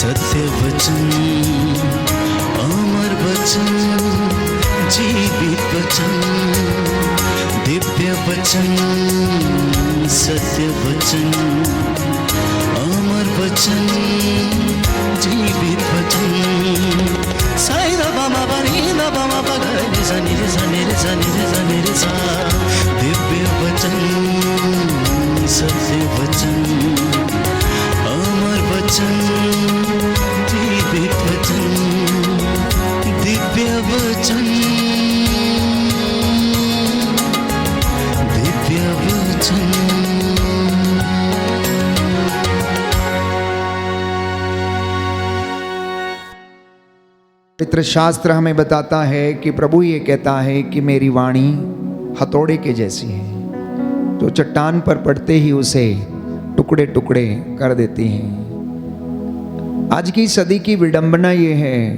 सत्य वचन, अमर वचन, जीवित वचन, दिव्य वचन, सत्य वचन, अमर वचन, जीवित वचन। साई दा बाबा बनी दा बाबा बगरे जनी रे जनी रे जनी रे जनी रे सा। दिव्य वचन, सत्य वचन, अमर वचन, जीवित वचन, दिव्य वचन, दिव्य वचन। पवित्र शास्त्र हमें बताता है कि प्रभु ये कहता है कि मेरी वाणी हथौड़े के जैसी है, जो चट्टान पर पड़ते ही उसे टुकड़े टुकड़े कर देती हैं। आज की सदी की विडंबना ये है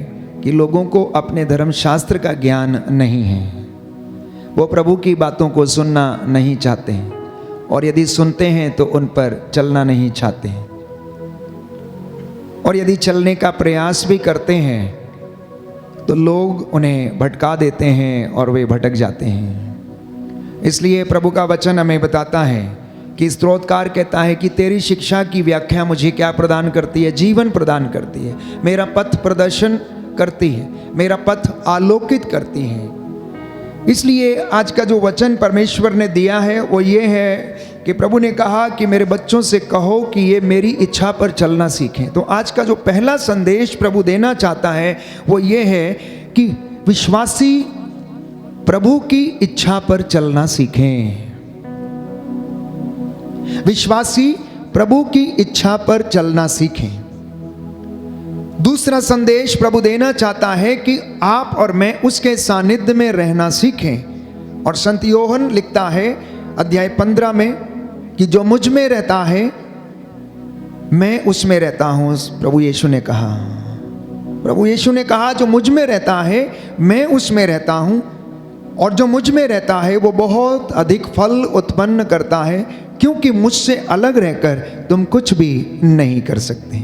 कि लोगों को अपने धर्मशास्त्र का ज्ञान नहीं है। वो प्रभु की बातों को सुनना नहीं चाहते हैं, और यदि सुनते हैं तो उन पर चलना नहीं चाहते हैं, और यदि चलने का प्रयास भी करते हैं तो लोग उन्हें भटका देते हैं और वे भटक जाते हैं। इसलिए प्रभु का वचन हमें बताता है कि स्तोत्रकार कहता है कि तेरी शिक्षा की व्याख्या मुझे क्या प्रदान करती है? जीवन प्रदान करती है, मेरा पथ प्रदर्शन करती है, मेरा पथ आलोकित करती है। इसलिए आज का जो वचन परमेश्वर ने दिया है वो ये है कि प्रभु ने कहा कि मेरे बच्चों से कहो कि ये मेरी इच्छा पर चलना सीखें। तो आज का जो पहला संदेश प्रभु देना चाहता है वो ये है कि विश्वासी प्रभु की इच्छा पर चलना सीखें। विश्वासी प्रभु की इच्छा पर चलना सीखें। दूसरा संदेश प्रभु देना चाहता है कि आप और मैं उसके सानिध्य में रहना सीखें। और संत योहन लिखता है अध्याय 15 में कि जो मुझ में रहता है मैं उसमें रहता हूं। प्रभु यीशु ने कहा जो मुझ में रहता है मैं उसमें रहता हूं, और जो मुझ में रहता है वो बहुत अधिक फल उत्पन्न करता है, क्योंकि मुझसे अलग रहकर तुम कुछ भी नहीं कर सकते।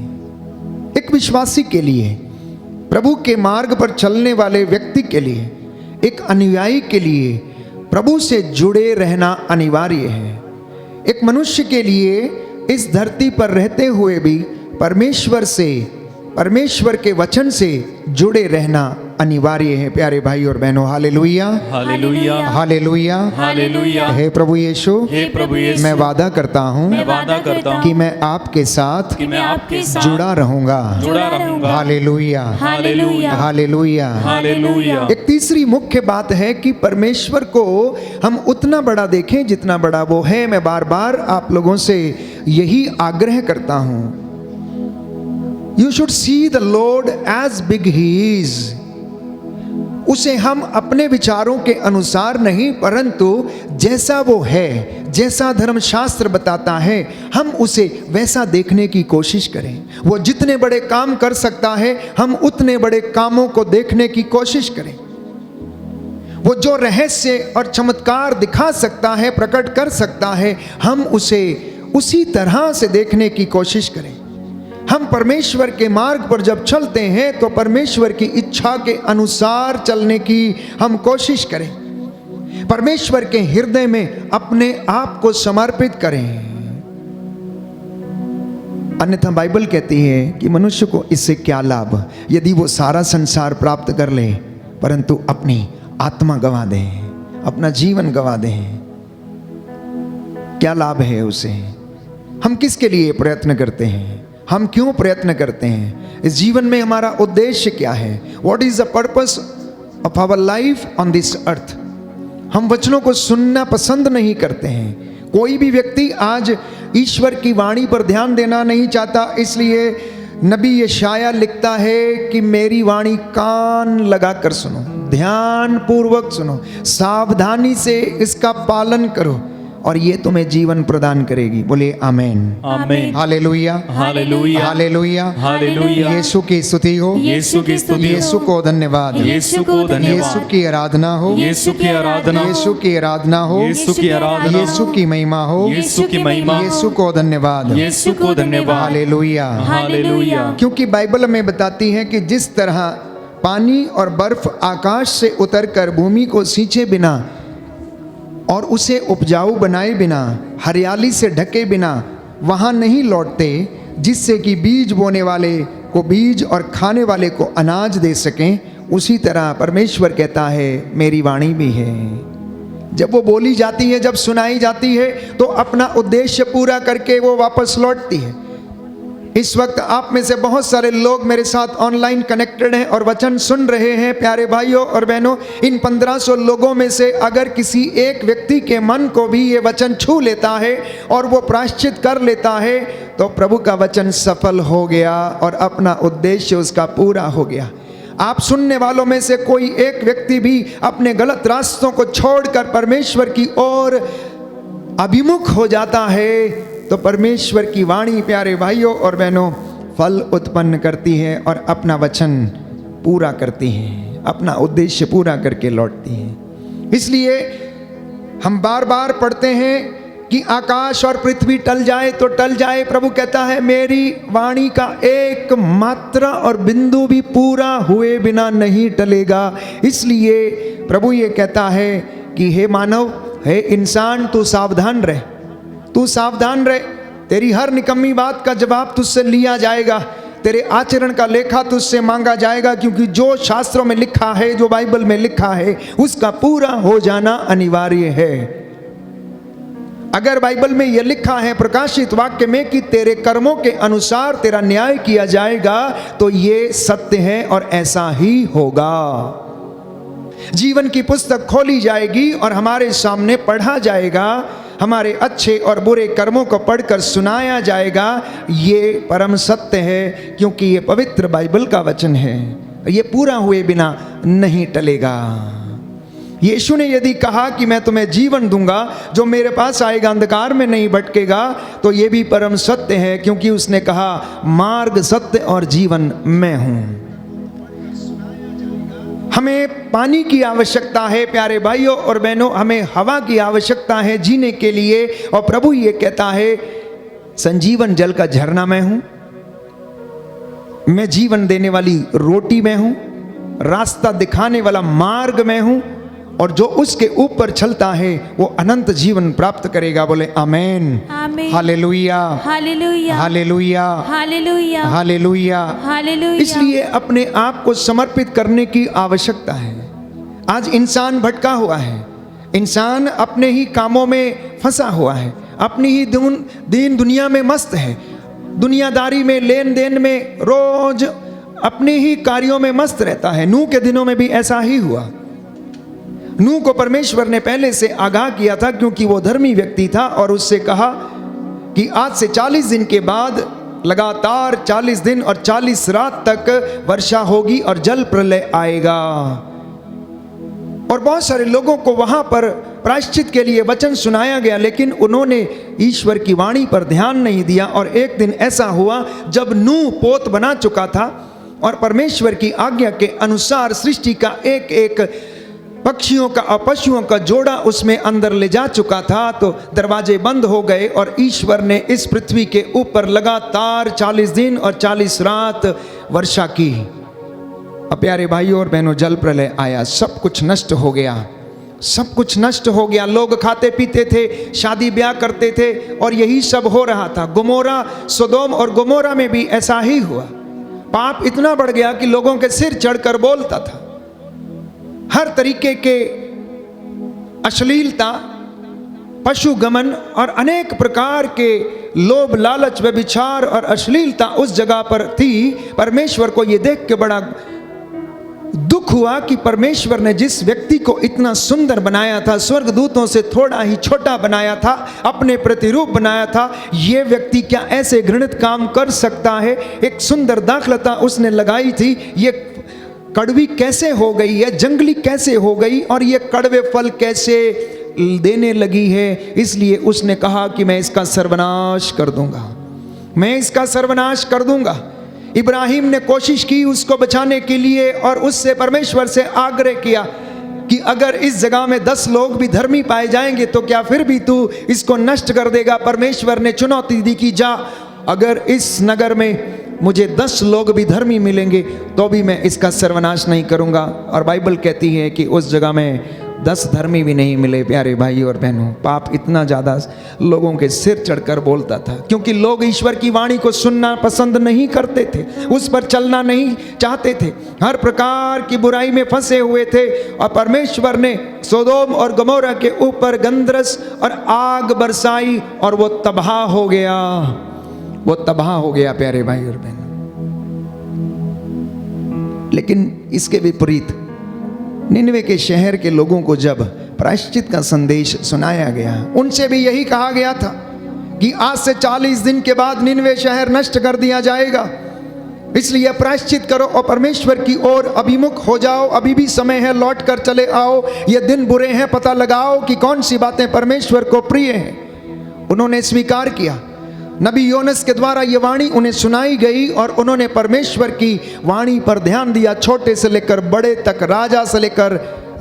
एक विश्वासी के लिए, प्रभु के मार्ग पर चलने वाले व्यक्ति के लिए, एक अनुयायी के लिए प्रभु से जुड़े रहना अनिवार्य है। एक मनुष्य के लिए इस धरती पर रहते हुए भी परमेश्वर के वचन से जुड़े रहना अनिवार्य है। प्यारे भाई और बहनों, हालेलुया, हालेलुया, हालेलुया, हालेलुया। हे प्रभु यीशु, मैं वादा करता हूँ कि मैं आपके साथ जुड़ा रहूंगा। Hallelujah, hallelujah, hallelujah, hallelujah. एक तीसरी मुख्य बात है कि परमेश्वर को हम उतना बड़ा देखें जितना बड़ा वो है। मैं बार बार आप लोगों से यही आग्रह करता हूं, you should see the lord as big he is. उसे हम अपने विचारों के अनुसार नहीं, परंतु जैसा वो है, जैसा धर्मशास्त्र बताता है, हम उसे वैसा देखने की कोशिश करें। वो जितने बड़े काम कर सकता है हम उतने बड़े कामों को देखने की कोशिश करें। वो जो रहस्य और चमत्कार दिखा सकता है, प्रकट कर सकता है, हम उसे उसी तरह से देखने की कोशिश करें। हम परमेश्वर के मार्ग पर जब चलते हैं तो परमेश्वर की इच्छा के अनुसार चलने की हम कोशिश करें। परमेश्वर के हृदय में अपने आप को समर्पित करें। अन्यथा बाइबल कहती है कि मनुष्य को इससे क्या लाभ यदि वो सारा संसार प्राप्त कर ले परंतु अपनी आत्मा गंवा दे, अपना जीवन गंवा दे। क्या लाभ है उसे? हम किसके लिए प्रयत्न करते हैं? हम क्यों प्रयत्न करते हैं? इस जीवन में हमारा उद्देश्य क्या है? What is the purpose of our life on this earth? हम वचनों को सुनना पसंद नहीं करते हैं। कोई भी व्यक्ति आज ईश्वर की वाणी पर ध्यान देना नहीं चाहता, इसलिए नबी यशाया लिखता है कि मेरी वाणी कान लगाकर सुनो, ध्यान पूर्वक सुनो, सावधानी से इसका पालन करो और ये तुम्हें जीवन प्रदान करेगी। बोले amen. Amen. Hallelujah, hallelujah. Hallelujah, hallelujah. Yeshu की स्तुति हो, यीशु की स्तुति हो। यीशु को धन्यवाद, यीशु को यीशु धन्यवाद। की आराधना हो, यीशु की आराधना हो। यीशु की आराधना हो, यीशु की आराधना हो। यीशु की महिमा हो, यीशु की महिमा हो। यीशु को धन्यवाद। यीशु को धन्यवाद। हालेलुया। हालेलुया। क्योंकि बाइबल में बताती है कि जिस तरह पानी और बर्फ आकाश से उतरकर भूमि को सींचे बिना और उसे उपजाऊ बनाए बिना, हरियाली से ढके बिना वहाँ नहीं लौटते, जिससे कि बीज बोने वाले को बीज और खाने वाले को अनाज दे सकें, उसी तरह परमेश्वर कहता है मेरी वाणी भी है। जब वो बोली जाती है, जब सुनाई जाती है, तो अपना उद्देश्य पूरा करके वो वापस लौटती है। इस वक्त आप में से बहुत सारे लोग मेरे साथ ऑनलाइन कनेक्टेड हैं और वचन सुन रहे हैं। प्यारे भाइयों और बहनों, इन 1500 लोगों में से अगर किसी एक व्यक्ति के मन को भी ये वचन छू लेता है और वो प्रायश्चित कर लेता है, तो प्रभु का वचन सफल हो गया और अपना उद्देश्य उसका पूरा हो गया। आप सुनने वालों में से कोई एक व्यक्ति भी अपने गलत रास्तों को छोड़कर परमेश्वर की ओर अभिमुख हो जाता है, तो परमेश्वर की वाणी प्यारे भाइयों और बहनों फल उत्पन्न करती है और अपना वचन पूरा करती है, अपना उद्देश्य पूरा करके लौटती है। इसलिए हम बार बार पढ़ते हैं कि आकाश और पृथ्वी टल जाए तो टल जाए, प्रभु कहता है मेरी वाणी का एक मात्रा और बिंदु भी पूरा हुए बिना नहीं टलेगा। इसलिए प्रभु ये कहता है कि हे मानव, हे इंसान, तू सावधान रह, तू सावधान रह। तेरी हर निकम्मी बात का जवाब तुझसे लिया जाएगा, तेरे आचरण का लेखा तुझसे मांगा जाएगा, क्योंकि जो शास्त्रों में लिखा है, जो बाइबल में लिखा है, उसका पूरा हो जाना अनिवार्य है। अगर बाइबल में यह लिखा है प्रकाशित वाक्य में कि तेरे कर्मों के अनुसार तेरा न्याय किया जाएगा, तो ये सत्य है और ऐसा ही होगा। जीवन की पुस्तक खोली जाएगी और हमारे सामने पढ़ा जाएगा, हमारे अच्छे और बुरे कर्मों को पढ़कर सुनाया जाएगा। ये परम सत्य है, क्योंकि ये पवित्र बाइबल का वचन है, ये पूरा हुए बिना नहीं टलेगा। यीशु ने यदि कहा कि मैं तुम्हें जीवन दूंगा, जो मेरे पास आएगा अंधकार में नहीं भटकेगा, तो ये भी परम सत्य है, क्योंकि उसने कहा मार्ग, सत्य और जीवन मैं हूं। हमें पानी की आवश्यकता है प्यारे भाइयों और बहनों, हमें हवा की आवश्यकता है जीने के लिए, और प्रभु ये कहता है संजीवन जल का झरना मैं हूं, मैं जीवन देने वाली रोटी मैं हूं, रास्ता दिखाने वाला मार्ग मैं हूं, और जो उसके ऊपर चलता है वो अनंत जीवन प्राप्त करेगा। बोले amen, amen. Hallelujah, hallelujah. Hallelujah, hallelujah. Hallelujah. Hallelujah. इसलिए अपने आप को समर्पित करने की आवश्यकता है। आज इंसान भटका हुआ है, इंसान अपने ही कामों में फंसा हुआ है, अपनी ही दीन दुनिया में मस्त है, दुनियादारी में, लेन देन में, रोज अपने ही कार्यों में मस्त रहता है। नूह के दिनों में भी ऐसा ही हुआ। नूह को परमेश्वर ने पहले से आगाह किया था, क्योंकि वो धर्मी व्यक्ति था, और उससे कहा कि आज से 40 दिन के बाद लगातार 40 दिन और 40 रात तक वर्षा होगी और जल प्रलय आएगा। और बहुत सारे लोगों को वहां पर प्रायश्चित के लिए वचन सुनाया गया, लेकिन उन्होंने ईश्वर की वाणी पर ध्यान नहीं दिया। और एक दिन ऐसा हुआ जब नूह पोत बना चुका था और परमेश्वर की आज्ञा के अनुसार सृष्टि का एक एक पक्षियों का और पशुओं का जोड़ा उसमें अंदर ले जा चुका था, तो दरवाजे बंद हो गए और ईश्वर ने इस पृथ्वी के ऊपर लगातार 40 दिन और 40 रात वर्षा की। अब प्यारे भाइयों और बहनों, जल प्रलय आया, सब कुछ नष्ट हो गया, सब कुछ नष्ट हो गया। लोग खाते पीते थे, शादी ब्याह करते थे, और यही सब हो रहा था। गोमोरा, सोदोम और गोमोरा में भी ऐसा ही हुआ। पाप इतना बढ़ गया कि लोगों के सिर चढ़कर बोलता था। हर तरीके के अश्लीलता, पशु गमन और अनेक प्रकार के लोभ, लालच, व्यभिचार और अश्लीलता उस जगह पर थी। परमेश्वर को यह देख के बड़ा दुख हुआ कि परमेश्वर ने जिस व्यक्ति को इतना सुंदर बनाया था, स्वर्गदूतों से थोड़ा ही छोटा बनाया था, अपने प्रतिरूप बनाया था, ये व्यक्ति क्या ऐसे घृणित काम कर सकता है। एक सुंदर दाखलता उसने लगाई थी, ये कड़वी कैसे हो गई है, जंगली कैसे हो गई, और ये कड़वे फल कैसे देने लगी है, इसलिए उसने कहा कि मैं इसका सर्वनाश कर दूंगा, मैं इसका सर्वनाश कर दूंगा। इब्राहिम ने कोशिश की उसको बचाने के लिए और उससे परमेश्वर से आग्रह किया कि अगर इस जगह में 10 लोग भी धर्मी पाए जाएंगे तो क्या फिर भी तू इसको नष्ट कर देगा? परमेश्वर ने चुनौती दी कि जा, अगर इस नगर में मुझे 10 लोग भी धर्मी मिलेंगे तो भी मैं इसका सर्वनाश नहीं करूंगा। और बाइबल कहती है कि उस जगह में 10 धर्मी भी नहीं मिले। प्यारे भाई और बहनों, पाप इतना ज़्यादा लोगों के सिर चढ़कर बोलता था, क्योंकि लोग ईश्वर की वाणी को सुनना पसंद नहीं करते थे, उस पर चलना नहीं चाहते थे, हर प्रकार की बुराई में फंसे हुए थे। और परमेश्वर ने सोदोम और गमोरा के ऊपर गंधरस और आग बरसाई और वो तबाह हो गया, वो तबाह हो गया प्यारे भाई और बहनों। लेकिन इसके विपरीत निनवे के शहर के लोगों को जब प्रायश्चित का संदेश सुनाया गया, उनसे भी यही कहा गया था कि आज से 40 दिन के बाद निनवे शहर नष्ट कर दिया जाएगा, इसलिए प्रायश्चित करो और परमेश्वर की ओर अभिमुख हो जाओ। अभी भी समय है, लौट कर चले आओ। ये दिन बुरे हैं, पता लगाओ कि कौन सी बातें परमेश्वर को प्रिय हैं। उन्होंने स्वीकार किया। नबी योनस के द्वारा ये वाणी उन्हें सुनाई गई और उन्होंने परमेश्वर की वाणी पर ध्यान दिया। छोटे से लेकर बड़े तक, राजा से लेकर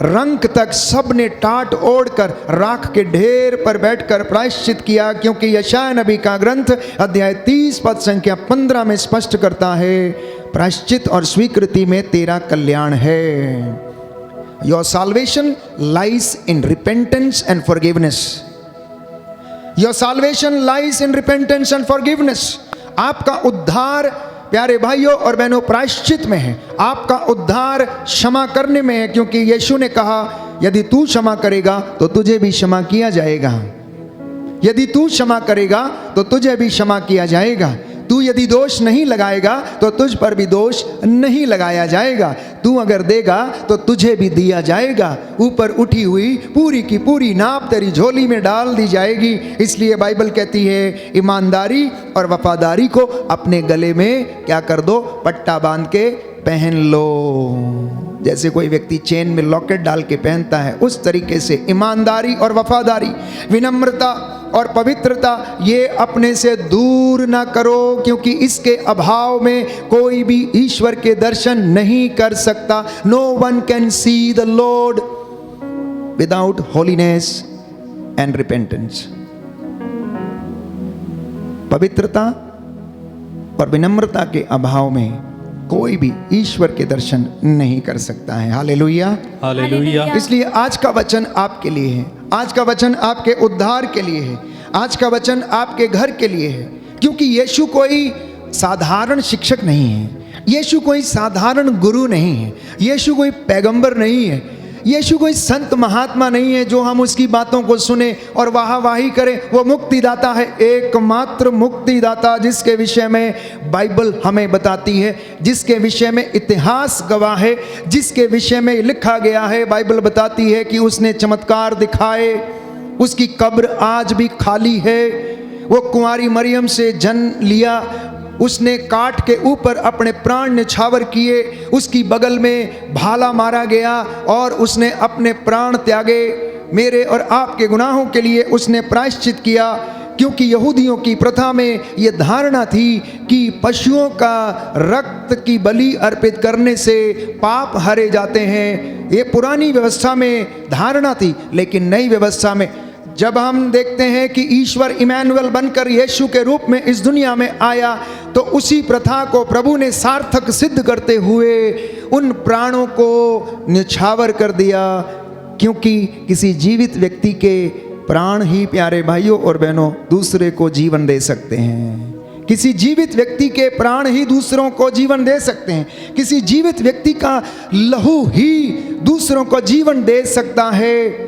रंक तक, सब ने टाट ओढ़कर राख के ढेर पर बैठकर प्रायश्चित किया, क्योंकि यशायाह नबी का ग्रंथ अध्याय 30 पद संख्या 15 में स्पष्ट करता है, प्रायश्चित और स्वीकृति में तेरा कल्याण है। Your salvation lies in repentance and forgiveness. Your salvation lies in repentance and forgiveness. आपका उद्धार प्यारे भाइयों और बहनों प्रायश्चित में है, आपका उद्धार क्षमा करने में है, क्योंकि यीशु ने कहा यदि तू क्षमा करेगा तो तुझे भी क्षमा किया जाएगा, यदि तू क्षमा करेगा तो तुझे भी क्षमा किया जाएगा, तू यदि दोष नहीं लगाएगा तो तुझ पर भी दोष नहीं लगाया जाएगा, तू अगर देगा तो तुझे भी दिया जाएगा, ऊपर उठी हुई पूरी की पूरी नाप तेरी झोली में डाल दी जाएगी। इसलिए बाइबल कहती है ईमानदारी और वफादारी को अपने गले में क्या कर दो, पट्टा बांध के पहन लो। जैसे कोई व्यक्ति चेन में लॉकेट डाल के पहनता है, उस तरीके से ईमानदारी और वफादारी, विनम्रता और पवित्रता ये अपने से दूर ना करो, क्योंकि इसके अभाव में कोई भी ईश्वर के दर्शन नहीं कर सकता। No one can see the lord without holiness and repentance. पवित्रता और विनम्रता के अभाव में कोई भी ईश्वर के दर्शन नहीं कर सकता है। Hallelujah, hallelujah. इसलिए आज का वचन आपके लिए है, आज का वचन आपके उद्धार के लिए है, आज का वचन आपके घर के लिए है, क्योंकि यीशु कोई साधारण शिक्षक नहीं है, यीशु कोई साधारण गुरु नहीं है, यीशु कोई पैगंबर नहीं है, यीशु कोई संत महात्मा नहीं है जो हम उसकी बातों को सुने और वाहवाही करें। वो मुक्तिदाता है, एकमात्र मुक्तिदाता, जिसके विषय में बाइबल हमें बताती है, जिसके विषय में इतिहास गवाह है, जिसके विषय में लिखा गया है। बाइबल बताती है कि उसने चमत्कार दिखाए, उसकी कब्र आज भी खाली है, वो कुंवारी मरियम से जन्म लिया, उसने काट के ऊपर अपने प्राण निछावर किए, उसकी बगल में भाला मारा गया और उसने अपने प्राण त्यागे। मेरे और आपके गुनाहों के लिए उसने प्रायश्चित किया, क्योंकि यहूदियों की प्रथा में ये धारणा थी कि पशुओं का रक्त की बलि अर्पित करने से पाप हरे जाते हैं। ये पुरानी व्यवस्था में धारणा थी, लेकिन नई व्यवस्था में जब हम देखते हैं कि ईश्वर इमैनुअल बनकर यीशु के रूप में इस दुनिया में आया, तो उसी प्रथा को प्रभु ने सार्थक सिद्ध करते हुए उन प्राणों को निछावर कर दिया, क्योंकि किसी जीवित व्यक्ति के प्राण ही प्यारे भाइयों और बहनों दूसरे को जीवन दे सकते हैं। किसी जीवित व्यक्ति के प्राण ही दूसरों को जीवन दे सकते हैं, किसी जीवित व्यक्ति का लहू ही दूसरों को जीवन दे सकता है,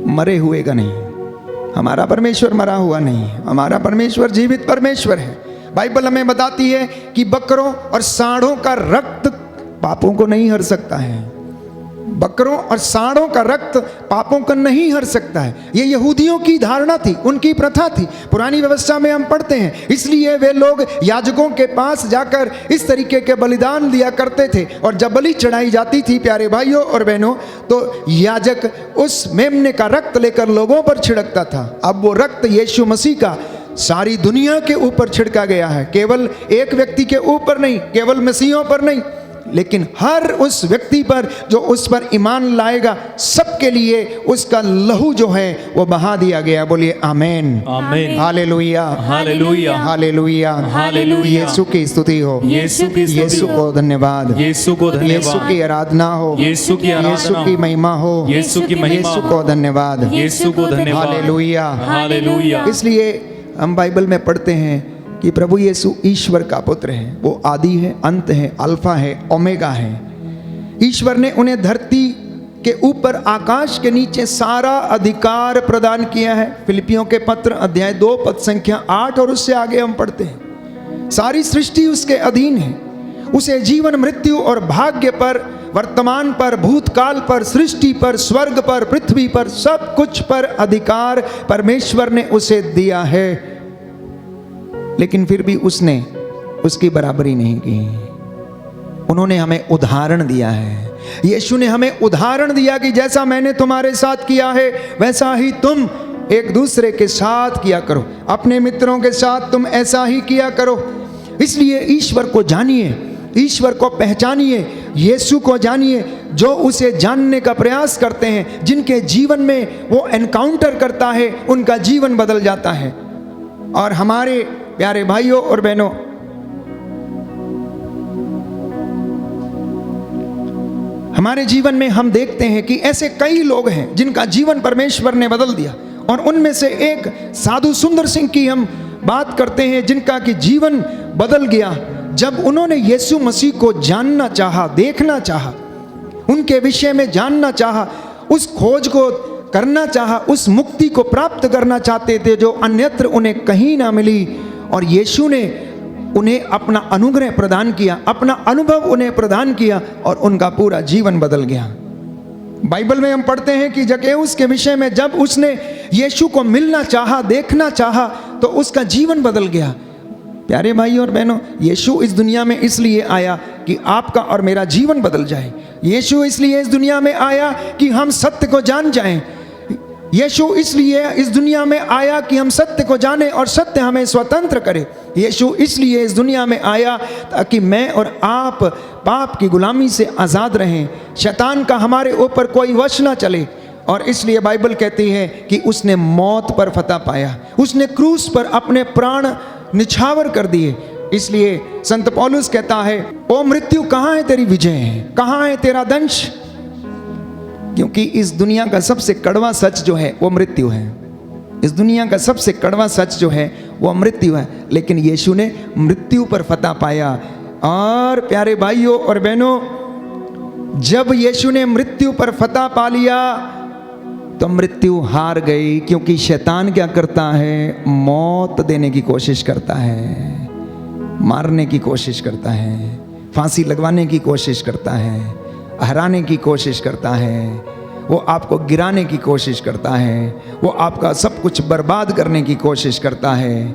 मरे हुए का नहीं। हमारा परमेश्वर मरा हुआ नहीं है, हमारा परमेश्वर जीवित परमेश्वर है। बाइबल हमें बताती है कि बकरों और सांडों का रक्त पापों को नहीं हर सकता है, बकरों और सांडों का रक्त पापों को नहीं हर सकता है। ये यहूदियों की धारणा थी, उनकी प्रथा थी। पुरानी व्यवस्था में हम पढ़ते हैं, इसलिए वे लोग याजकों के पास जाकर इस तरीके के बलिदान दिया करते थे। और जब बलि चढ़ाई जाती थी प्यारे भाइयों और बहनों, तो याजक उस मेमने का रक्त लेकर लोगों पर छिड़कता था। अब वो रक्त यीशु मसीह का सारी दुनिया के ऊपर छिड़का गया है, केवल एक व्यक्ति के ऊपर नहीं, केवल मसीहों पर नहीं, लेकिन हर उस व्यक्ति पर जो उस पर ईमान लाएगा, सबके लिए उसका लहू जो है वो बहा दिया गया। बोलिए आमेन, amen, hallelujah, hallelujah, hallelujah, hallelujah. Yeshu की स्तुति हो, यीशु की स्तुति यीशु को धन्यवाद, यीशु को यीशु धन्यवाद, की आराधना हो, यीशु की यीशु आराधना की महिमा हो, यीशु की महिमा यीशु को धन्यवाद, यीशु को धन्यवाद, हालेलुया, हालेलुया। इसलिए हम बाइबल में पढ़ते हैं कि प्रभु यीशु ईश्वर का पुत्र है। वो आदि है, अंत है, अल्फा है, ओमेगा है। ईश्वर ने उन्हें धरती के ऊपर, आकाश के नीचे सारा अधिकार प्रदान किया है। फिलिपियों के पत्र अध्याय 2 पद संख्या 8 और उससे आगे हम पढ़ते हैं, सारी सृष्टि उसके अधीन है। उसे जीवन, मृत्यु और भाग्य पर, वर्तमान पर, भूतकाल पर, सृष्टि पर, स्वर्ग पर, पृथ्वी पर, सब कुछ पर अधिकार परमेश्वर ने उसे दिया है। लेकिन फिर भी उसने उसकी बराबरी नहीं की। उन्होंने हमें उदाहरण दिया है। यीशु ने हमें उदाहरण दिया कि जैसा मैंने तुम्हारे साथ किया है वैसा ही तुम एक दूसरे के साथ किया करो, अपने मित्रों के साथ तुम ऐसा ही किया करो। इसलिए ईश्वर को जानिए, ईश्वर को पहचानिए, यीशु को जानिए। जो उसे जानने का प्रयास करते हैं, जिनके जीवन में वो एनकाउंटर करता है, उनका जीवन बदल जाता है। और हमारे प्यारे भाइयों और बहनों, हमारे जीवन में हम देखते हैं कि ऐसे कई लोग हैं जिनका जीवन परमेश्वर ने बदल दिया। और उनमें से एक साधु सुंदर सिंह की हम बात करते हैं, जिनका कि जीवन बदल गया जब उन्होंने यीशु मसीह को जानना चाहा, देखना चाहा, उनके विषय में जानना चाहा, उस खोज को करना चाहा, उस मुक्ति को प्राप्त करना चाहते थे जो अन्यत्र उन्हें कहीं ना मिली। और यीशु ने उन्हें अपना अनुग्रह प्रदान किया, अपना अनुभव उन्हें प्रदान किया और उनका पूरा जीवन बदल गया। बाइबल में हम पढ़ते हैं कि जक्कैउस के विषय में, जब उसने यीशु को मिलना चाहा, देखना चाहा, तो उसका जीवन बदल गया। प्यारे भाइयों और बहनों, यीशु इस दुनिया में इसलिए आया कि आपका और मेरा जीवन बदल जाए। यीशु इसलिए इस दुनिया में आया कि हम सत्य को जान जाएं। यीशु इसलिए इस दुनिया में आया कि हम सत्य को जानें और सत्य हमें स्वतंत्र करे। यीशु इसलिए इस दुनिया में आया ताकि मैं और आप पाप की गुलामी से आज़ाद रहें, शैतान का हमारे ऊपर कोई वश ना चले। और इसलिए बाइबल कहती है कि उसने मौत पर फतह पाया, उसने क्रूस पर अपने प्राण निछावर कर दिए। इसलिए संत पौलुस कहता है, ओ मृत्यु कहाँ है तेरी विजय, कहाँ है तेरा दंश? क्योंकि इस दुनिया का सबसे कड़वा सच जो है वो मृत्यु है। इस दुनिया का सबसे कड़वा सच जो है वो मृत्यु है। लेकिन यीशु ने मृत्यु पर फतह पाया। और प्यारे भाइयों और बहनों, जब यीशु ने मृत्यु पर फतह पा लिया तो मृत्यु हार गई। क्योंकि शैतान क्या करता है? मौत देने की कोशिश करता है, मारने की कोशिश करता है, फांसी लगवाने की कोशिश करता है, हराने की कोशिश करता है, वो आपको गिराने की कोशिश करता है, वो आपका सब कुछ बर्बाद करने की कोशिश करता है,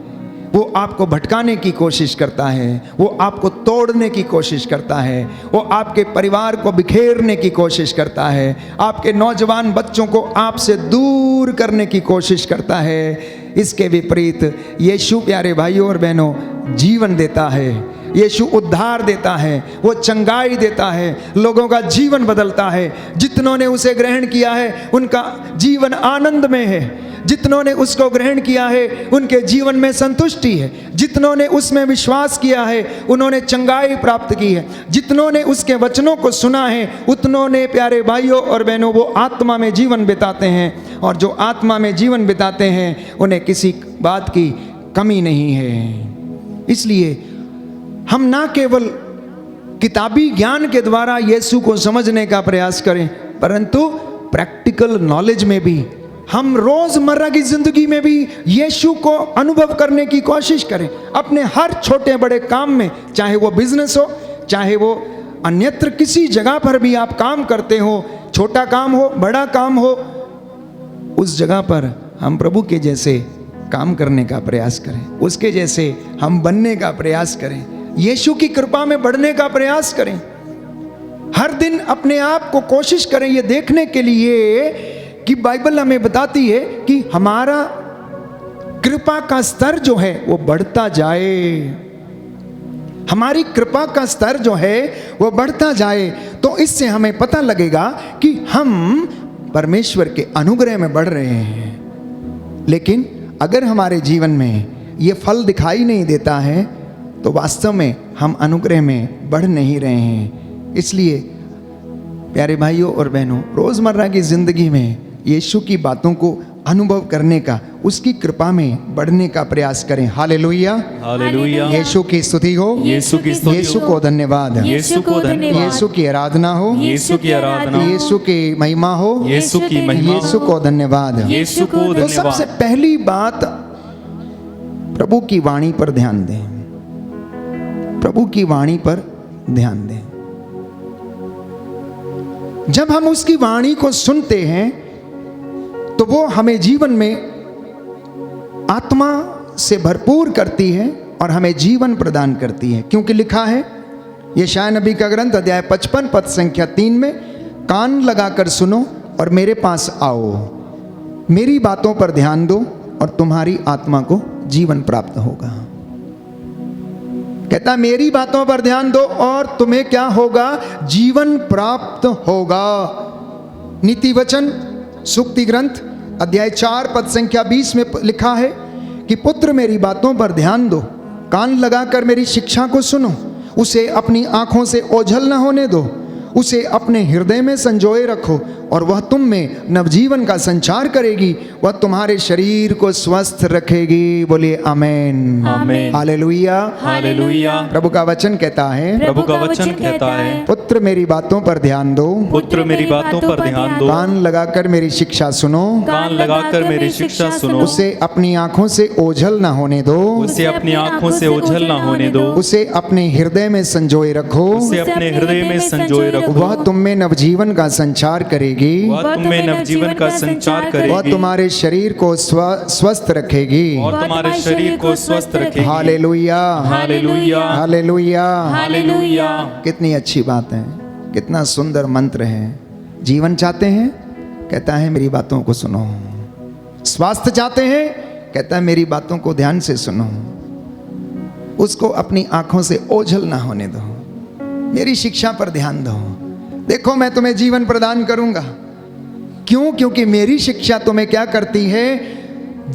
वो आपको भटकाने की कोशिश करता है, वो आपको तोड़ने की कोशिश करता है, वो आपके परिवार को बिखेरने की कोशिश करता है, आपके नौजवान बच्चों को आपसे दूर करने की कोशिश करता है। इसके विपरीत यीशु प्यारे भाइयों और बहनों जीवन देता है, यीशु उद्धार देता है, वो चंगाई देता है, लोगों का जीवन बदलता है। जितनों ने उसे ग्रहण किया है उनका जीवन आनंद में है, जितनों ने उसको ग्रहण किया है उनके जीवन में संतुष्टि है, जितनों ने उसमें विश्वास किया है उन्होंने चंगाई प्राप्त की है, जितनों ने उसके वचनों को सुना है उतनों ने प्यारे भाइयों और बहनों वो आत्मा में जीवन बिताते हैं। और जो आत्मा में जीवन बिताते हैं उन्हें किसी बात की कमी नहीं है। इसलिए हम ना केवल किताबी ज्ञान के द्वारा यीशु को समझने का प्रयास करें, परंतु प्रैक्टिकल नॉलेज में भी, हम रोजमर्रा की जिंदगी में भी यीशु को अनुभव करने की कोशिश करें। अपने हर छोटे बड़े काम में, चाहे वो बिजनेस हो, चाहे वो अन्यत्र किसी जगह पर भी आप काम करते हो, छोटा काम हो बड़ा काम हो, उस जगह पर हम प्रभु के जैसे काम करने का प्रयास करें, उसके जैसे हम बनने का प्रयास करें, यीशु की कृपा में बढ़ने का प्रयास करें। हर दिन अपने आप को कोशिश करें ये देखने के लिए कि बाइबल हमें बताती है कि हमारा कृपा का स्तर जो है वो बढ़ता जाए, हमारी कृपा का स्तर जो है वो बढ़ता जाए। तो इससे हमें पता लगेगा कि हम परमेश्वर के अनुग्रह में बढ़ रहे हैं। लेकिन अगर हमारे जीवन में ये फल दिखाई नहीं देता है तो वास्तव में हम अनुग्रह में बढ़ नहीं रहे हैं। इसलिए प्यारे भाइयों और बहनों, रोज़मर्रा की ज़िंदगी में यीशु की बातों को अनुभव करने का, उसकी कृपा में बढ़ने का प्रयास करें। Hallelujah, hallelujah. यीशु की स्तुति हो, यीशु की स्तुति यीशु हो। को धन्यवाद, यीशु को धन्यवाद। यीशु की आराधना हो, यीशु की आराधना हो। यीशु की महिमा हो, यीशु की महिमा हो। यीशु को धन्यवाद। यीशु को तो सबसे धन्यवाद। पहली बात, प्रभु की वाणी पर ध्यान दें, प्रभु की वाणी पर ध्यान दें। जब हम उसकी वाणी को सुनते हैं तो वो हमें जीवन में आत्मा से भरपूर करती है और हमें जीवन प्रदान करती है। क्योंकि लिखा है यशायाह नबी का ग्रंथ अध्याय 55 पद संख्या 3 में, कान लगाकर सुनो और मेरे पास आओ, मेरी बातों पर ध्यान दो और तुम्हारी आत्मा को जीवन प्राप्त होगा। कहता मेरी बातों पर ध्यान दो और तुम्हें क्या होगा? जीवन प्राप्त होगा। नीति वचन सूक्ति ग्रंथ अध्याय 4 पद संख्या 20 में लिखा है कि पुत्र मेरी बातों पर ध्यान दो, कान लगाकर मेरी शिक्षा को सुनो, उसे अपनी आंखों से ओझल न होने दो, उसे अपने हृदय में संजोए रखो और वह तुम में नवजीवन का संचार करेगी, वह तुम्हारे शरीर को स्वस्थ रखेगी। बोलिए आमेन, आमेन। Hallelujah, hallelujah. प्रभु का वचन कहता है, प्रभु का वचन कहता है, पुत्र मेरी बातों पर ध्यान दो, पुत्र मेरी बातों पर ध्यान दो, कान लगाकर मेरी शिक्षा सुनो, कान लगाकर मेरी शिक्षा सुनो, उसे अपनी आंखों से ओझल न होने दो, उसे अपनी आंखों से ओझल न होने दो, उसे अपने हृदय में संजोए रखो, उसे अपने हृदय में संजोए रखो। वह तुम में नवजीवन का संचार करेगी, वह तुम में नवजीवन का संचार वह करेगी, तुम्हारे शरीर को स्वस्थ रखेगी। और तुम्हारे शरीर को स्वस्थ रखेगी। Hallelujah, hallelujah, hallelujah, hallelujah. कितनी अच्छी बात है, कितना सुंदर मंत्र है। जीवन चाहते हैं, कहता है मेरी बातों को सुनो। स्वास्थ्य चाहते हैं, कहता है मेरी बातों को ध्यान से सुनो, उसको अपनी आंखों से ओझल ना होने दो, मेरी शिक्षा पर ध्यान दो। देखो मैं तुम्हें जीवन प्रदान करूंगा। क्यों? क्योंकि मेरी शिक्षा तुम्हें क्या करती है?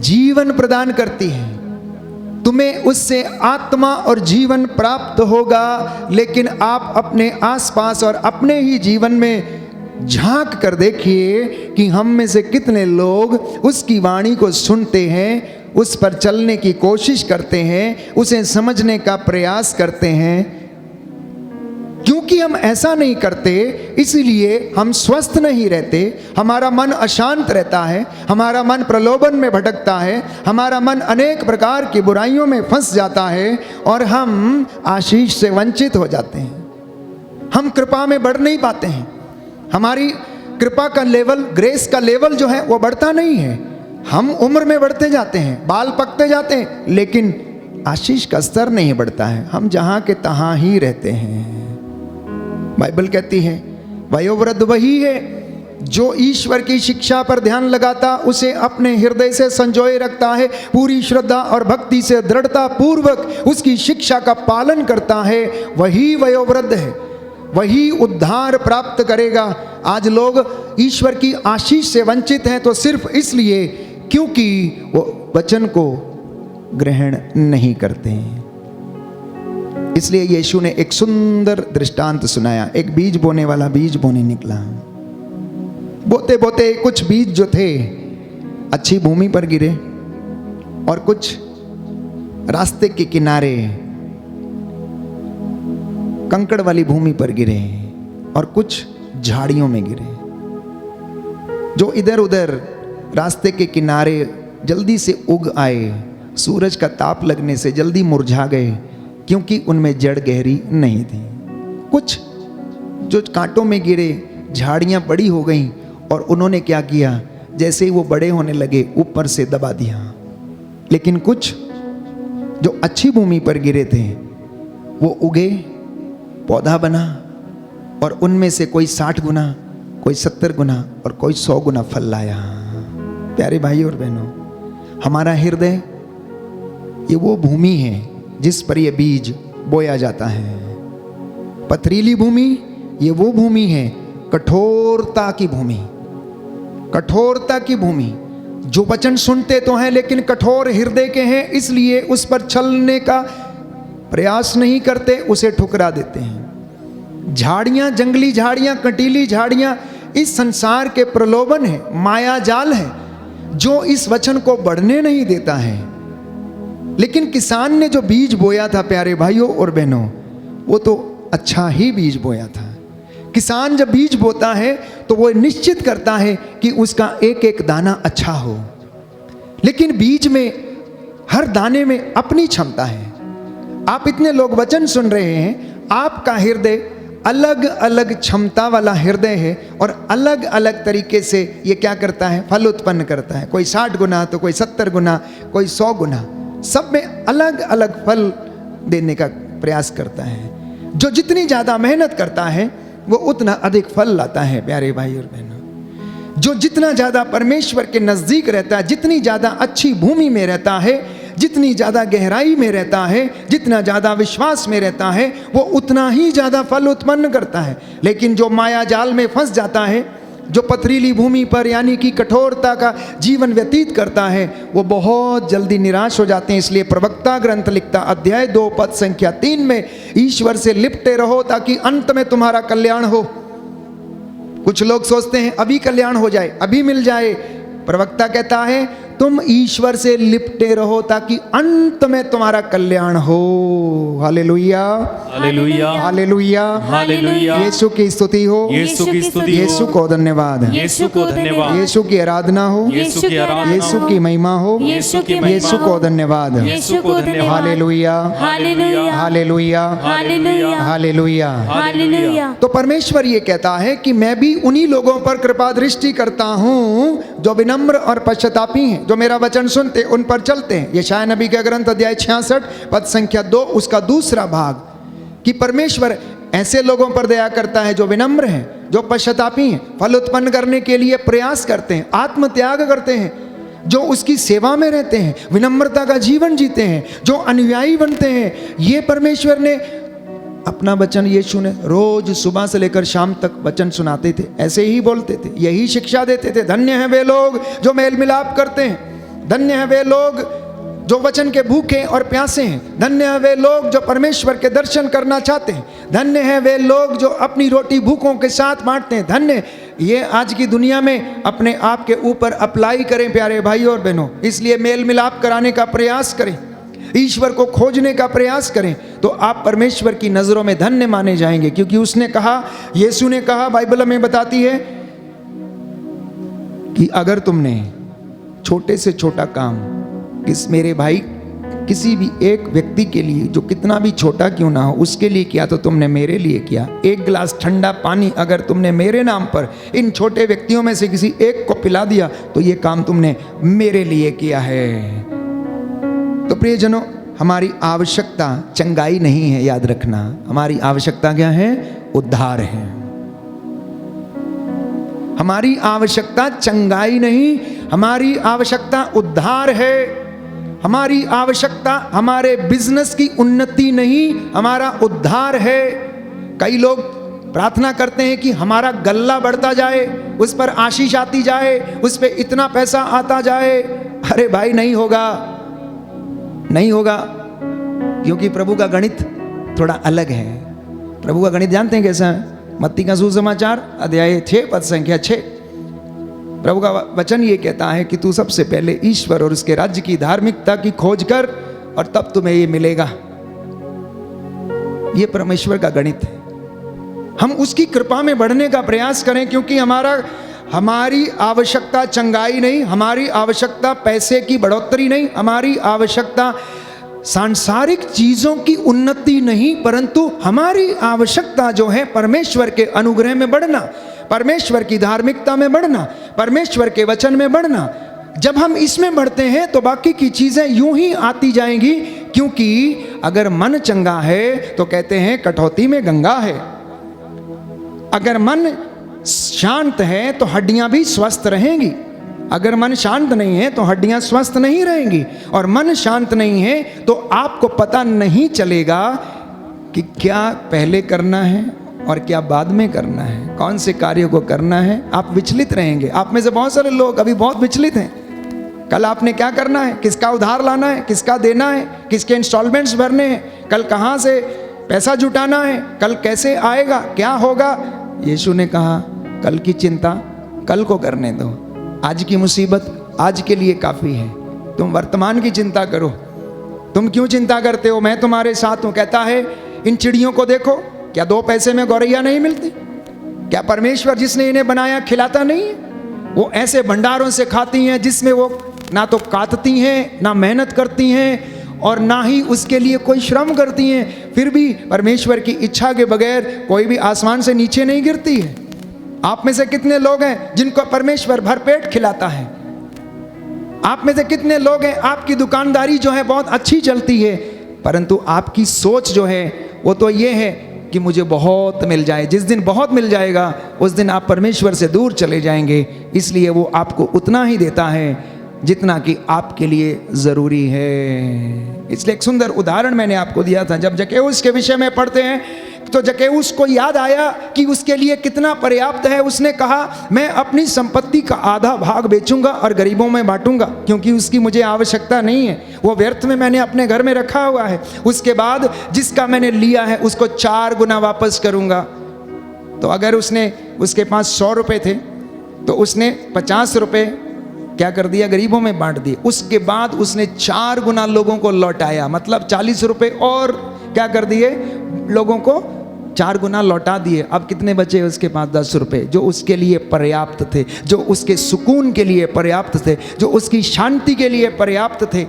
जीवन प्रदान करती है। तुम्हें उससे आत्मा और जीवन प्राप्त होगा। लेकिन आप अपने आसपास और अपने ही जीवन में झांक कर देखिए कि हम में से कितने लोग उसकी वाणी को सुनते हैं, उस पर चलने की कोशिश करते हैं, उसे समझने का प्रयास करते हैं। क्योंकि हम ऐसा नहीं करते, इसलिए हम स्वस्थ नहीं रहते, हमारा मन अशांत रहता है, हमारा मन प्रलोभन में भटकता है, हमारा मन अनेक प्रकार की बुराइयों में फंस जाता है और हम आशीष से वंचित हो जाते हैं। हम कृपा में बढ़ नहीं पाते हैं। हमारी कृपा का लेवल, ग्रेस का लेवल जो है वो बढ़ता नहीं है। हम उम्र में बढ़ते जाते हैं, बाल पकते जाते हैं, लेकिन आशीष का स्तर नहीं बढ़ता है। हम जहाँ के तहाँ ही रहते हैं। बाइबल कहती है वयोवृद्ध वही है जो ईश्वर की शिक्षा पर ध्यान लगाता, उसे अपने हृदय से संजोए रखता है, पूरी श्रद्धा और भक्ति से दृढ़ता पूर्वक उसकी शिक्षा का पालन करता है, वही वयोवृद्ध है, वही उद्धार प्राप्त करेगा। आज लोग ईश्वर की आशीष से वंचित हैं तो सिर्फ इसलिए क्योंकि वो वचन को ग्रहण नहीं करते हैं। इसलिए यीशु ने एक सुंदर दृष्टांत सुनाया। एक बीज बोने वाला बीज बोने निकला। बोते बोते कुछ बीज जो थे अच्छी भूमि पर गिरे और कुछ रास्ते के किनारे कंकड़ वाली भूमि पर गिरे और कुछ झाड़ियों में गिरे। जो इधर उधर रास्ते के किनारे जल्दी से उग आए, सूरज का ताप लगने से जल्दी मुरझा गए क्योंकि उनमें जड़ गहरी नहीं थी। कुछ जो कांटों में गिरे, झाड़ियां बड़ी हो गईं और उन्होंने क्या किया, जैसे ही वो बड़े होने लगे ऊपर से दबा दिया। लेकिन कुछ जो अच्छी भूमि पर गिरे थे वो उगे, पौधा बना और उनमें से कोई 60 गुना, कोई 70 गुना और कोई 100 गुना फल लाया। प्यारे भाई और बहनों, हमारा हृदय ये वो भूमि है जिस पर ये बीज बोया जाता है। पथरीली भूमि ये वो भूमि है, कठोरता की भूमि, कठोरता की भूमि। जो वचन सुनते तो हैं लेकिन कठोर हृदय के हैं, इसलिए उस पर चलने का प्रयास नहीं करते, उसे ठुकरा देते हैं। झाड़ियां, जंगली झाड़ियां, कटीली झाड़ियां इस संसार के प्रलोभन है, माया जाल है जो इस वचन को बढ़ने नहीं देता है। लेकिन किसान ने जो बीज बोया था प्यारे भाइयों और बहनों, वो तो अच्छा ही बीज बोया था। किसान जब बीज बोता है तो वो निश्चित करता है कि उसका एक एक दाना अच्छा हो, लेकिन बीज में, हर दाने में अपनी क्षमता है। आप इतने लोग वचन सुन रहे हैं, आपका हृदय अलग अलग क्षमता वाला हृदय है और अलग अलग तरीके से ये क्या करता है, फल उत्पन्न करता है। कोई 60 गुना तो कोई 70 गुना, कोई 100 गुना, सब में अलग अलग फल देने का प्रयास करता है। जो जितनी ज़्यादा मेहनत करता है वो उतना अधिक फल लाता है। प्यारे भाई और बहनों, जो जितना ज़्यादा परमेश्वर के नज़दीक रहता है, जितनी ज़्यादा अच्छी भूमि में रहता है, जितनी ज़्यादा गहराई में रहता है, जितना ज़्यादा विश्वास में रहता है, वो उतना ही ज़्यादा फल उत्पन्न करता है। लेकिन जो माया जाल में फंस जाता है, जो पथरीली भूमि पर यानी कि कठोरता का जीवन व्यतीत करता है, वो बहुत जल्दी निराश हो जाते हैं। इसलिए प्रवक्ता ग्रंथ लिखता, अध्याय 2 पद संख्या 3 में, ईश्वर से लिपटे रहो ताकि अंत में तुम्हारा कल्याण हो। कुछ लोग सोचते हैं अभी कल्याण हो जाए, अभी मिल जाए। प्रवक्ता कहता है तुम ईश्वर से लिपटे रहो ताकि अंत में तुम्हारा कल्याण हो। Hallelujah, hallelujah, hallelujah, hallelujah. Yeshu की स्तुति हो, यीशु की स्तुति हो, यीशु को धन्यवाद, यीशु को धन्यवाद, यीशु की आराधना हो, यीशु की आराधना, यीशु की महिमा हो, यीशु की महिमा यीशु को धन्यवाद। यीशु को धन्यवाद। Hallelujah, hallelujah, hallelujah, hallelujah, hallelujah. Hallelujah. तो परमेश्वर ये कहता है कि मैं भी उन्हीं लोगों पर कृपा दृष्टि करता हूँ जो विनम्र और पश्चातापी हैं, जो मेरा वचन सुनते उन पर चलते हैं। यशायाह नबी का ग्रंथ अध्याय 66 पद संख्या 2 उसका दूसरा भाग, कि परमेश्वर ऐसे लोगों पर दया करता है जो विनम्र हैं, जो पश्चातापी हैं, फल उत्पन्न करने के लिए प्रयास करते हैं, आत्म त्याग करते हैं, जो उसकी सेवा में रहते हैं, विनम्रता का जीवन जीते हैं, जो अनुयायी बनते हैं। ये परमेश्वर ने अपना वचन, यीशु ने रोज सुबह से लेकर शाम तक वचन सुनाते थे, ऐसे ही बोलते थे, यही शिक्षा देते थे। धन्य हैं वे लोग जो मेल मिलाप करते हैं, धन्य हैं वे लोग जो वचन के भूखे और प्यासे हैं, धन्य हैं वे लोग जो परमेश्वर के दर्शन करना चाहते हैं, धन्य हैं वे लोग जो अपनी रोटी भूखों के साथ बांटते हैं। धन्य ये आज की दुनिया में अपने आप के ऊपर अप्लाई करें प्यारे भाई और बहनों। इसलिए मेल मिलाप कराने का प्रयास करें, ईश्वर को खोजने का प्रयास करें, तो आप परमेश्वर की नज़रों में धन्य माने जाएंगे। क्योंकि उसने कहा, यीशु ने कहा, बाइबल में बताती है कि अगर तुमने छोटे से छोटा काम किस मेरे भाई किसी भी एक व्यक्ति के लिए, जो कितना भी छोटा क्यों ना हो, उसके लिए किया तो तुमने मेरे लिए किया। एक गिलास ठंडा पानी अगर तुमने मेरे नाम पर इन छोटे व्यक्तियों में से किसी एक को पिला दिया तो ये काम तुमने मेरे लिए किया है। तो प्रियजनों, हमारी आवश्यकता चंगाई नहीं है, याद रखना। हमारी आवश्यकता क्या है? उद्धार है। हमारी आवश्यकता चंगाई नहीं, हमारी आवश्यकता उद्धार है। हमारी आवश्यकता हमारे बिजनेस की उन्नति नहीं, हमारा उद्धार है। कई लोग प्रार्थना करते हैं कि हमारा गल्ला बढ़ता जाए, उस पर आशीष आती जाए, उस पर इतना पैसा आता जाए। अरे भाई, नहीं होगा, नहीं होगा, क्योंकि प्रभु का गणित थोड़ा अलग है। प्रभु का गणित जानते हैं कैसा है? मत्ती का सुसमाचार अध्याय 6 पद संख्या 6, प्रभु का वचन ये कहता है कि तू सबसे पहले ईश्वर और उसके राज्य की धार्मिकता की खोज कर और तब तुम्हें ये मिलेगा। ये परमेश्वर का गणित है। हम उसकी कृपा में बढ़ने का प्रयास करें, क्योंकि हमारी आवश्यकता चंगाई नहीं, हमारी आवश्यकता पैसे की बढ़ोतरी नहीं, हमारी आवश्यकता सांसारिक चीजों की उन्नति नहीं, परंतु हमारी आवश्यकता जो है परमेश्वर के अनुग्रह में बढ़ना, परमेश्वर की धार्मिकता में बढ़ना, परमेश्वर के वचन में बढ़ना। जब हम इसमें बढ़ते हैं तो बाकी की चीजें यूं ही आती जाएंगी, क्योंकि अगर मन चंगा है तो कहते हैं कटौती में गंगा है। अगर मन शांत है तो हड्डियां भी स्वस्थ रहेंगी, अगर मन शांत नहीं है तो हड्डियां स्वस्थ नहीं रहेंगी। और मन शांत नहीं है तो आपको पता नहीं चलेगा कि क्या पहले करना है और क्या बाद में करना है, कौन से कार्य को करना है। आप विचलित रहेंगे। आप में से बहुत सारे लोग अभी बहुत विचलित हैं। कल आपने क्या करना है, किसका उधार लाना है, किसका देना है, किसके इंस्टॉलमेंट्स भरने हैं, कल कहाँ से पैसा जुटाना है, कल कैसे आएगा, क्या होगा। यीशु ने कहा कल की चिंता कल को करने दो, आज की मुसीबत आज के लिए काफ़ी है, तुम वर्तमान की चिंता करो। तुम क्यों चिंता करते हो, मैं तुम्हारे साथ हूँ। कहता है इन चिड़ियों को देखो, क्या 2 पैसे में गौरैया नहीं मिलती? क्या परमेश्वर जिसने इन्हें बनाया खिलाता नहीं है? वो ऐसे भंडारों से खाती हैं जिसमें वो ना तो काटती हैं, ना मेहनत करती हैं और ना ही उसके लिए कोई श्रम करती हैं। फिर भी परमेश्वर की इच्छा के बगैर कोई भी आसमान से नीचे नहीं गिरती है। आप में से कितने लोग हैं जिनको परमेश्वर भरपेट खिलाता है? आप में से कितने लोग हैं आपकी दुकानदारी जो है बहुत अच्छी चलती है, परंतु आपकी सोच जो है वो तो ये है कि मुझे बहुत मिल जाए। जिस दिन बहुत मिल जाएगा उस दिन आप परमेश्वर से दूर चले जाएंगे। इसलिए वो आपको उतना ही देता है जितना कि आपके लिए ज़रूरी है। इसलिए एक सुंदर उदाहरण मैंने आपको दिया था। जब जक्कैउस के विषय में पढ़ते हैं तो जक्कैउस को याद आया कि उसके लिए कितना पर्याप्त है। उसने कहा मैं अपनी संपत्ति का आधा भाग बेचूंगा और गरीबों में बांटूंगा, क्योंकि उसकी मुझे आवश्यकता नहीं है, वो व्यर्थ में मैंने अपने घर में रखा हुआ है। उसके बाद जिसका मैंने लिया है उसको 4 गुना वापस करूंगा। तो अगर उसके पास 100 रुपये थे तो उसने 50 रुपये क्या कर दिया, गरीबों में बांट दिए। उसके बाद उसने 4 गुना लोगों को लौटाया, मतलब 40 रुपये और क्या कर दिए, लोगों को 4 गुना लौटा दिए। अब कितने बचे उसके पास? 10 रुपये, जो उसके लिए पर्याप्त थे, जो उसके सुकून के लिए पर्याप्त थे, जो उसकी शांति के लिए पर्याप्त थे,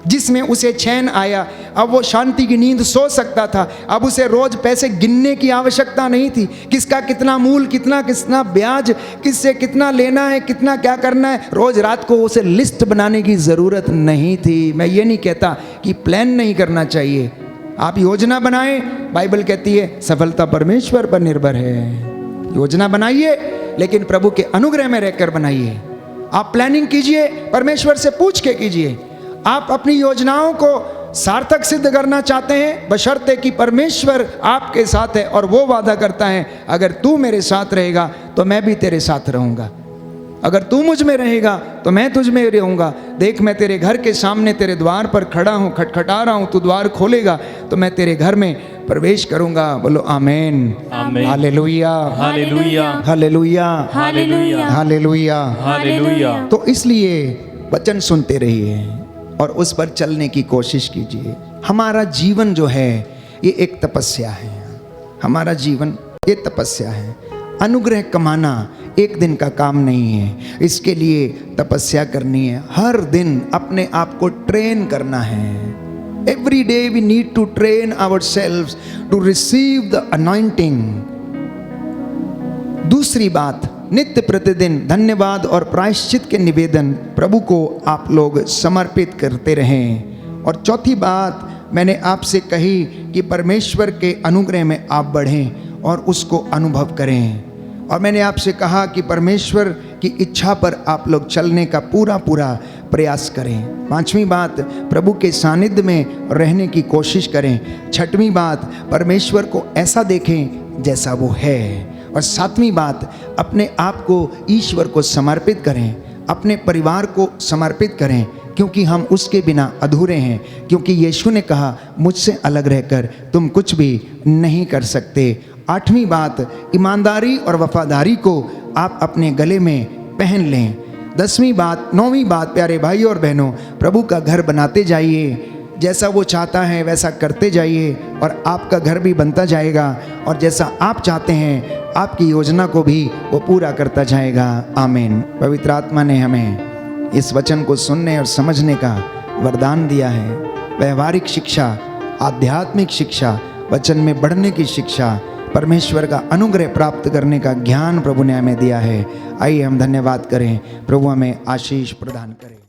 जिसमें उसे चैन आया। अब वो शांति की नींद सो सकता था। अब उसे रोज पैसे गिनने की आवश्यकता नहीं थी, किसका कितना मूल, कितना ब्याज, किससे कितना लेना है, कितना क्या करना है। रोज रात को उसे लिस्ट बनाने की ज़रूरत नहीं थी। मैं ये नहीं कहता कि प्लान नहीं करना चाहिए, आप योजना बनाएं। बाइबल कहती है सफलता परमेश्वर पर निर्भर है। योजना बनाइए लेकिन प्रभु के अनुग्रह में रहकर बनाइए। आप प्लानिंग कीजिए, परमेश्वर से पूछ के कीजिए। आप अपनी योजनाओं को सार्थक सिद्ध करना चाहते हैं, बशर्ते कि परमेश्वर आपके साथ है और वो वादा करता है अगर तू मेरे साथ रहेगा तो मैं भी तेरे साथ रहूँगा, अगर तू मुझ में रहेगा तो मैं तुझ में रहूँगा। देख मैं तेरे घर के सामने तेरे द्वार पर खड़ा हूँ, खटखटा रहा हूँ, तू द्वार खोलेगा तो मैं तेरे घर में प्रवेश करूँगा। बोलो amen, amen, hallelujah, hallelujah, hallelujah, hallelujah, hallelujah, hallelujah. तो इसलिए वचन सुनते रहिए और उस पर चलने की कोशिश कीजिए। हमारा जीवन जो है ये एक तपस्या है, हमारा जीवन ये तपस्या है। अनुग्रह कमाना एक दिन का काम नहीं है, इसके लिए तपस्या करनी है। हर दिन अपने आप को ट्रेन करना है। Every day we need to train ourselves to receive the anointing. दूसरी बात, नित्य प्रतिदिन धन्यवाद और प्रायश्चित के निवेदन प्रभु को आप लोग समर्पित करते रहें। और चौथी बात मैंने आपसे कही कि परमेश्वर के अनुग्रह में आप बढ़ें और उसको अनुभव करें। और मैंने आपसे कहा कि परमेश्वर की इच्छा पर आप लोग चलने का पूरा प्रयास करें। 5वीं बात, प्रभु के सानिध्य में रहने की कोशिश करें। 6वीं बात, परमेश्वर को ऐसा देखें जैसा वो है। और 7वीं बात, अपने आप को ईश्वर को समर्पित करें, अपने परिवार को समर्पित करें, क्योंकि हम उसके बिना अधूरे हैं। क्योंकि यीशु ने कहा मुझसे अलग रहकर तुम कुछ भी नहीं कर सकते। 8वीं बात, ईमानदारी और वफादारी को आप अपने गले में पहन लें। 10वीं बात, 9वीं बात, प्यारे भाई और बहनों, प्रभु का घर बनाते जाइए, जैसा वो चाहता है वैसा करते जाइए और आपका घर भी बनता जाएगा। और जैसा आप चाहते हैं आपकी योजना को भी वो पूरा करता जाएगा। आमीन। पवित्र आत्मा ने हमें इस वचन को सुनने और समझने का वरदान दिया है। व्यवहारिक शिक्षा, आध्यात्मिक शिक्षा, वचन में बढ़ने की शिक्षा, परमेश्वर का अनुग्रह प्राप्त करने का ज्ञान प्रभु ने हमें दिया है। आइए हम धन्यवाद करें, प्रभु हमें आशीष प्रदान करें।